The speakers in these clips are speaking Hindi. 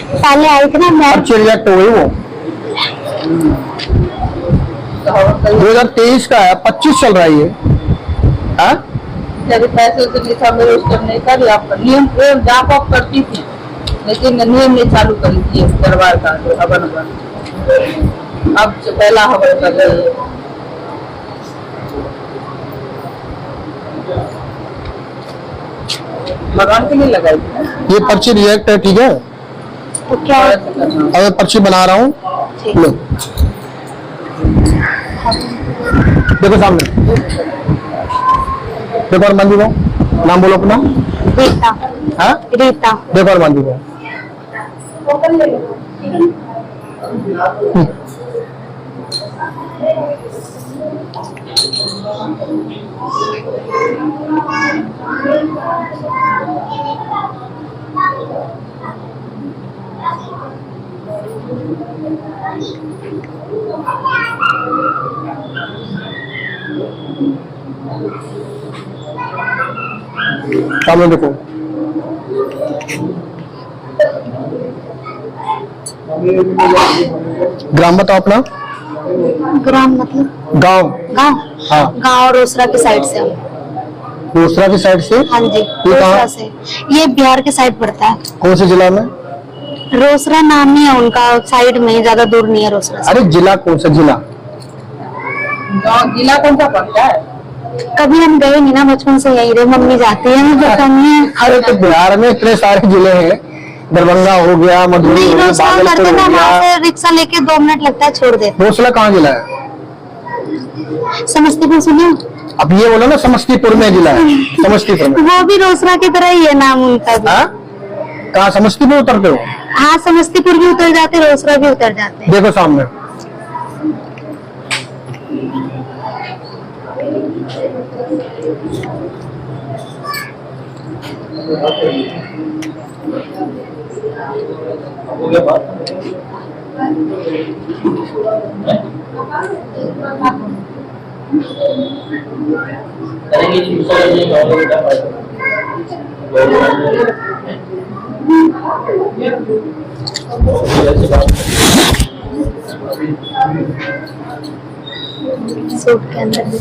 पहले आई थी ना मैं, अच्छी रिजेक्ट हो गई वो। 2023 का है, 25 चल रहा है ये। हाँ जब पैसे से लिखा मेरे उस टाइम नहीं कर आपका नियम जाप आप करती थी, लेकिन नियम नहीं चालू करी थी दरबार का जो हवन का। अब पहला हवन कर रही है। भगवान के लिए लगाई थी। ये पर्ची रिजेक्ट है, ठीक है। तो क्या अब पर्ची बना रहा हूँ, लो देखो सामने, देखो और मंदिर को नाम बोलो अपना। रीता। हाँ रीता। देखो और मंदिर को। सामने देखो। ग्राम बताओ अपना। ग्राम मतलब गांव। गांव। हाँ गांव रोसड़ा की साइड से। दूसरा की साइड से। हाँ जी, ये रोसड़ा कहाँ? से। ये बिहार के साइड पड़ता है। कौन से जिला में? रोसड़ा नाम ही है उनका, साइड में ही, ज्यादा दूर नहीं है रोसड़ा से। अरे जिला कौन सा जिला? जिला कौन सा पड़ता है? कभी हम गए नहीं ना, बचपन से यही रहे, मम्मी जाती है, मुझे पता नहीं है। अरे तो बिहार में इतने सारे जिले हैं, दरभंगा हो गया, मधुबनी हो गया, रोसड़ा करते भागलपुर ना, हो वहाँ गया। से रिक्शा लेके 2 मिनट लगता है, छोड़ देते। रोसड़ा कहाँ जिला है? समस्तीपुर सुनिए। अब ये बोला ना समस्तीपुर में जिला है, समस्तीपुर में। वो भी रोसड़ा की तरह ही है नाम उनका भी। हाँ कहाँ समस्तीपुर उतरते हो? हाँ, समस्तीपुर भी उतर जाते, रोसड़ा भी उतर जाते। देखो सामने। सूट के अंदर नहीं।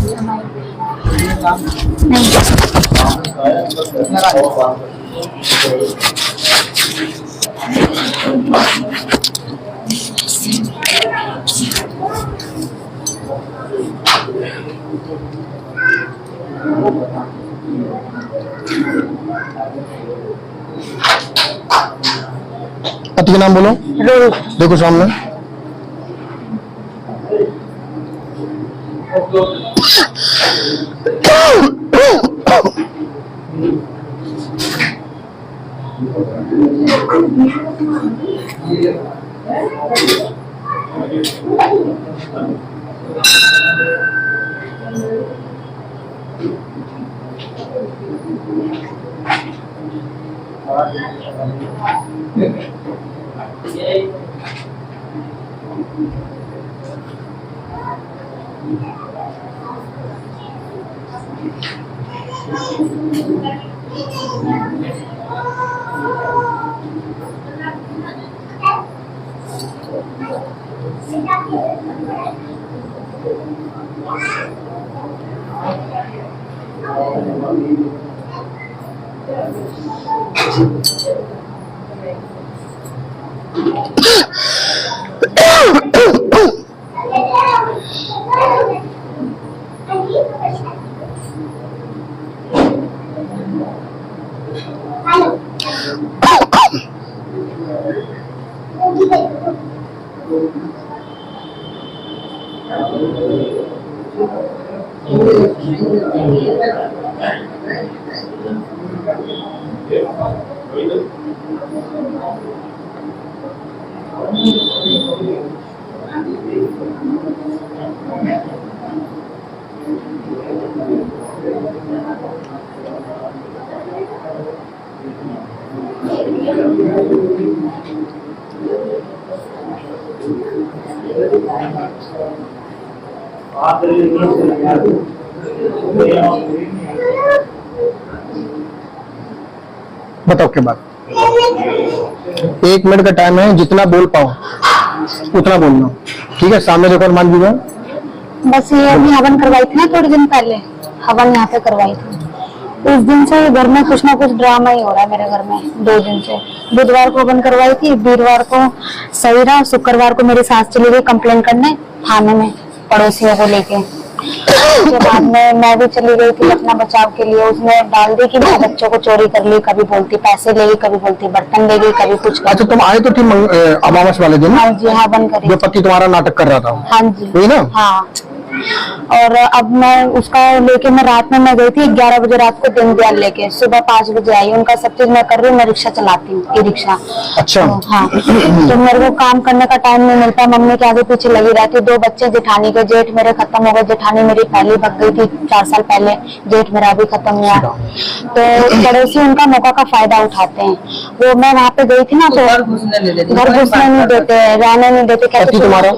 पति का नाम बोलो। देखो सामने। बताओ क्या बात? 1 मिनट का टाइम है, जितना बोल पाओ उतना बोलना, ठीक है। सामने देखो मान जी में बस ये अभी हवन करवाई थी ना थोड़े दिन पहले, हवन यहाँ पे करवाई थी। उस दिन से घर में कुछ ना कुछ ड्रामा ही हो रहा है मेरे घर में, 2 दिन से। बुधवार को हवन करवाई थी, वीरवार को सही रहा, शुक्रवार को मेरी सास चली गई कंप्लेन करने थाने में पड़ोसियों को लेके। उसके बाद में मैं भी चली गई थी अपना बचाव के लिए। उसने डाल दी कि मैं बच्चों को चोरी कर ली, कभी बोलती पैसे ले गई, कभी बोलती बर्तन ले गई, कभी कुछ। अच्छा, तुम आए तो थी अमावस वाले दिन? हाँ जी, हवन करी। जो पति तुम्हारा नाटक कर रहा था? हाँ जी, वही ना? हाँ। और अब मैं उसका लेके मैं रात में मैं गई थी 11 बजे रात को दिन दयाल लेके, सुबह 5 बजे आई। उनका सब चीज मैं कर रही हूँ, मैं रिक्शा चलाती हूँ, ई रिक्शा। अच्छा। तो, हाँ, तो मेरे को काम करने का टाइम नहीं मिलता, मम्मी के आगे पीछे लगी रहती। 2 बच्चे जेठानी के, जेठ मेरे खत्म हो गए, जेठानी मेरी पहले भग गई थी 4 साल पहले, जेठ मेरा भी खत्म हुआ। तो पड़ोसी उनका मौका का फायदा उठाते हैं। वो मैं वहाँ पे गई थी ना, तो घर घुसने नहीं देते, घर घुसने नहीं देते, रहने नहीं देते। पति तुम्हारा?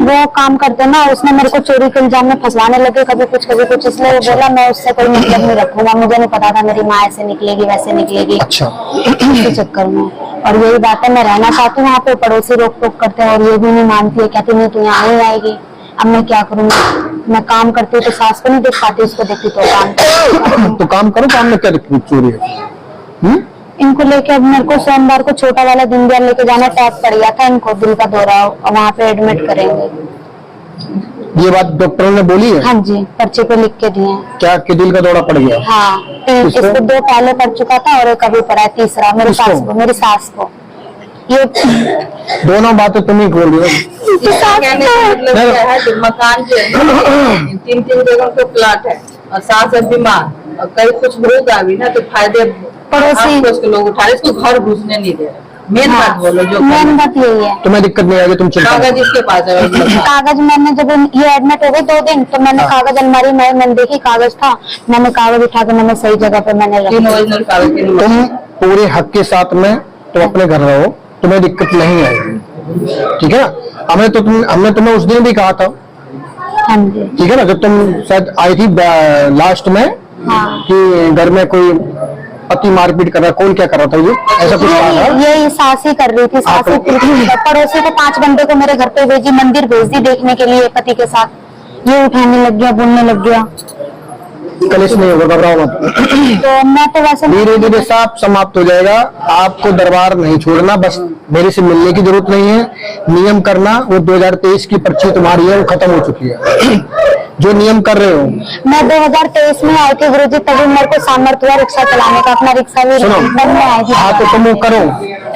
वो काम करते ना, उसने मेरे को चोरी के इल्जाम में फंसवाने लगे, कभी कुछ, इसलिए वो बोला मैं उससे कोई मतलब नहीं रखूंगा। मुझे नहीं पता था मेरी माँ ऐसे निकलेगी वैसे निकलेगी। अच्छा। इसके चक्कर में। और यही बात है, मैं रहना चाहती हूँ वहाँ पे, पड़ोसी रोक टोक करते हैं और ये भी नहीं मानती है, कहती नहीं तू यहाँ नहीं आएगी। अब मैं क्या करूँगी? मैं काम करती हूँ तो सास को नहीं देख पाती, उसको देखती तो काम। तो काम करो, काम में क्या दिक्कत चोरी है? इनको लेके अब मेरे को सोमवार को छोटा वाला दिन दयाल लेके जाना, टैग पड़ गया था इनको, दिल का दौरा, वहाँ पे एडमिट करेंगे। ये बात डॉक्टरों ने बोली है? हाँ जी, पर्चे पे लिख के दिए हैं। क्या कि दिल का दौरा पड़ गया? हाँ, इसको 2 पहले पड़ चुका था और एक अभी पड़ा है, तीसरा मेरी सास को। ये दोनों बातें तुम ही खोल रही हो। कहने का मतलब क्या है, जो मकान के 3-3 जगह को प्लाट है और सास है बीमार और कहीं कुछ होगा भी ना तो फायदे पड़ोसी लोग उठा रहे, इसको घर घुसने नहीं दे रहे। मेन बात बोलो, जो मेन बात यही है। तुम्हें दिक्कत नहीं आएगी, तुम चिंता कागज इसके पास है। कागज मैंने जब ये एडमिट हो गई 2 दिन, तो मैंने कागज अलमारी में मैंने देखी, कागज था, मैंने कागज उठा के मैंने सही जगह पे मैंने रखा। 3 ओरिजिनल कागज। तुम पूरे हक के साथ में तुम अपने घर रहो, तुम्हें दिक्कत नहीं आएगी, ठीक है ना? हमने तुम्हें उस दिन भी कहा था, हाँ जी, ठीक है ना, जब तुम शायद आई थी लास्ट में, हाँ। कि घर में कोई पति मारपीट कर रहा, कौन क्या कर रहा था, ये ऐसा कुछ कहा था? ये सास ही कर रही थी, सास ही पड़ोसी को 5 बंदे को मेरे घर पे भेजी, मंदिर भेज दी देखने के लिए पति के साथ। ये उठाने लग गया, बोलने लग गया। कलेश नहीं होगा, घबराओ मत। तो मैं तो वैसे धीरे धीरे सब समाप्त हो जाएगा। आपको दरबार नहीं छोड़ना, बस मेरे से मिलने की जरूरत नहीं है। नियम करना, वो 2023 की पर्ची तुम्हारी है, वो खत्म हो चुकी है। जो नियम कर रहे हो, मैं 2023 में आई थी गुरुजी, तभी मेरे को सामर्थ्य हुआ रिक्शा चलाने का, अपना रिक्शा भी सुनो, आई थी। हाँ तो तुम वो करो,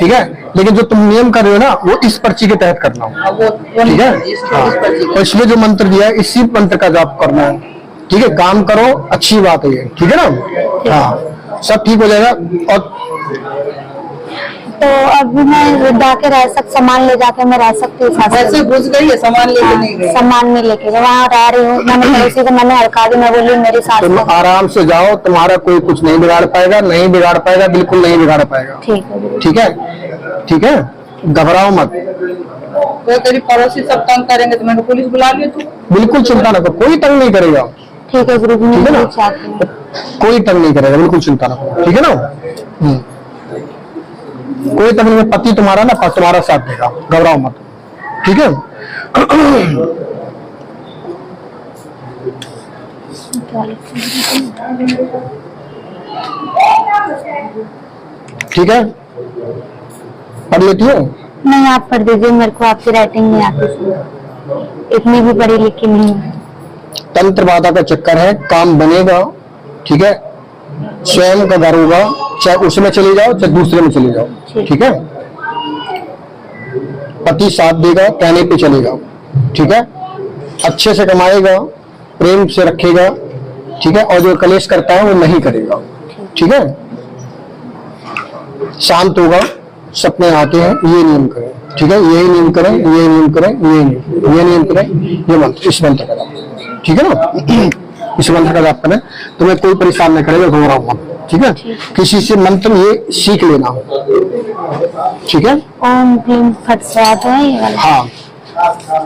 ठीक है, लेकिन जो तुम नियम कर रहे हो ना, वो इस पर्ची के तहत करना हो, ठीक है? हाँ। इसलिए जो मंत्र दिया है, इसी मंत्र का जाप करना है, ठीक है? काम करो, अच्छी बात है ये, ठीक है ना? हाँ, सब ठीक हो जाएगा। और तो अभी मैं जाके सामान ले जाके मैं रह सकती हूँ। ऐसे घुस गई है, सामान लेके नहीं गई। सामान नहीं लेके वहाँ रह रही हूँ। मैंने पड़ोसी को मैंने हड़का दी, मैं बोली मेरी सास तुम आराम से जाओ, तुम्हारा कोई कुछ नहीं बिगाड़ पाएगा, नहीं बिगाड़ पाएगा, बिल्कुल नहीं बिगाड़ पाएगा, ठीक है, ठीक है? ठीक है, घबराओ मत। तो तेरी पड़ोसी सब तंग करेंगे तो मैंने पुलिस बुला लिया। तू बिल्कुल चिंता न करो, कोई तंग नहीं करेगा, ठीक है गुरु जी, ठीक है ना? चाहती हूँ कोई तंग नहीं करेगा, बिल्कुल चिंता न करो, ठीक है ना? कोई तंग नहीं, पति तुम्हारा ना तुम्हारा साथ देगा, घबराओ मत, ठीक है? ठीक है, पढ़ लेती हो? नहीं, आप पढ़ दीजिए, मेरे को आपकी राइटिंग नहीं आती, इतनी भी पढ़ी लिखी नहीं है। तंत्र बाधा का चक्कर है, काम बनेगा, ठीक है? स्वयं का घर होगा, चाहे उसमें चले जाओ चाहे दूसरे में चले जाओ, ठीक है? पति साथ देगा, कहने पे चलेगा, ठीक है? अच्छे से कमाएगा, प्रेम से रखेगा, ठीक है? और जो कलेश करता है वो नहीं करेगा, ठीक है? शांत होगा, सपने आते हैं, ये नियम करें, ठीक है? यही नियम करें, ये नियम करें, ये नियम करें, ये मंत्र, इस मंत्र का, ठीक है ना? इस मंत्र का जाप करें, तुम्हें कोई परेशान नहीं करेगा, घबराओ मत, ठीक है? किसी से मंत्र ये सीख लेना, ठीक है? ओम क्लीम फट स्वाहा है ये वाला। हाँ,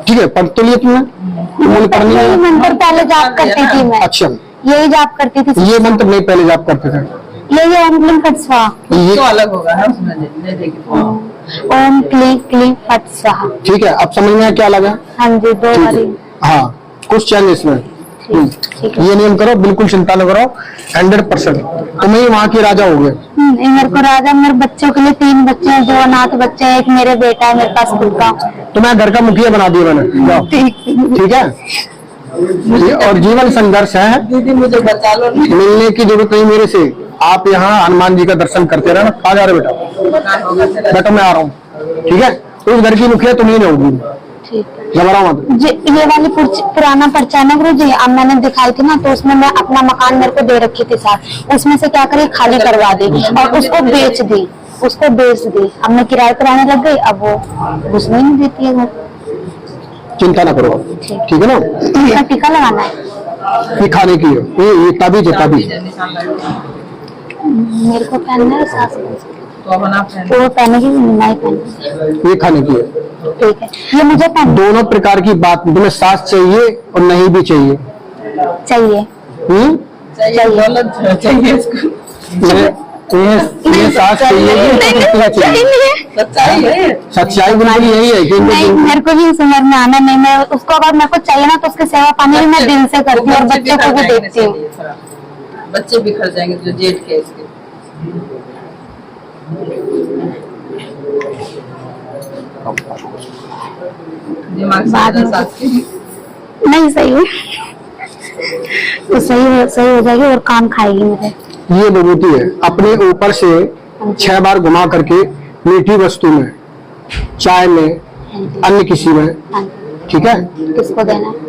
ठीक है, पढ़ तो लिया तुमने? तुमने पढ़नी यही है? मंत्र पहले जाप करती थी मैं। अच्छा, यही जाप करती थी। ये मंत्र नहीं पहले जाप करते थे? ये ओम क्लीम फट स्वाहा। ये तो अलग होगा है उसमें दे देगी तो। ओम क्लीम फट स्वाहा। ठीक है, अब समझ में आया क्या लगा? हाँ जी, दो ठीक बारी। है। हाँ, कुछ चेंज इसमें। ठीक है। ये नियम करो, बिल्कुल चिंता न करो, 100%। तुम ही वहाँ के राजा हो गए। ये मेरे को राजा, मेरे बच्चों के लिए 3 बच्चे हैं, 2 अनाथ बच्चे हैं, एक मेरे बेटा है मेरे पास खुद का। तुम्हें घर का मुखिया बना दिया मैंने, जाओ। ठीक है, ये और जीवन संघर्ष है, दीदी मुझे बचा लो। मिलने की जरूरत नहीं मेरे से। आप यहाँ हनुमान जी का दर्शन करते रहना। कहाँ जा रहे बेटा? बेटा मैं आ रहा हूँ। ठीक है, उस घर की मुखिया तुम ही नहीं होगी। ठीक है। घबराओ मत। ये वाली पुराना पर्चा है ना गुरु जी, अब मैंने दिखाई थी ना, तो उसमें मैं अपना मकान मेरे को दे रखी थी साथ, उसमें से क्या करी खाली करवा दी और उसको बेच दी, अब मैं किराए पर आने लग गई, अब वो घुसने ही नहीं देती है घर। चिंता ना करो, ठीक है ना? इसका टीका लगाना है, ये खाने की है, ये ताबीज है, ताबीज। मेरे को पहनना है, सास को तो अब ना पहन। वो पहनेगी, नहीं पहनेगी। ये खाने की है। ठीक है, ये मुझे पहन दोनों प्रकार की बात, तुम्हें सास चाहिए और नहीं भी चाहिए। चाहिए। चाहिए दौलत चाहिए इसको। ये सास चाहिए कि क्या चाहिए? सच्चाई है। सच्चाई बिल्कुल यही है कि नहीं, मेरे को भी समझ में आना नहीं, मैं उसको अगर मेरे को चाहिए ना तो उसकी सेवा पानी भी मैं दिल से करती हूँ और बच्चों को भी देखती हूँ। बच्चे बिखर जाएंगे जो जेठ के इसके। दिमाग से बाद में सास की। नहीं सही है तो सही हो जाएगी और काम खाएगी मेरे। ये विभूति है, अपने ऊपर से 6 बार घुमा करके मीठी वस्तु में, चाय में, अन्य किसी में, हाँ, ठीक है, किसको देना है?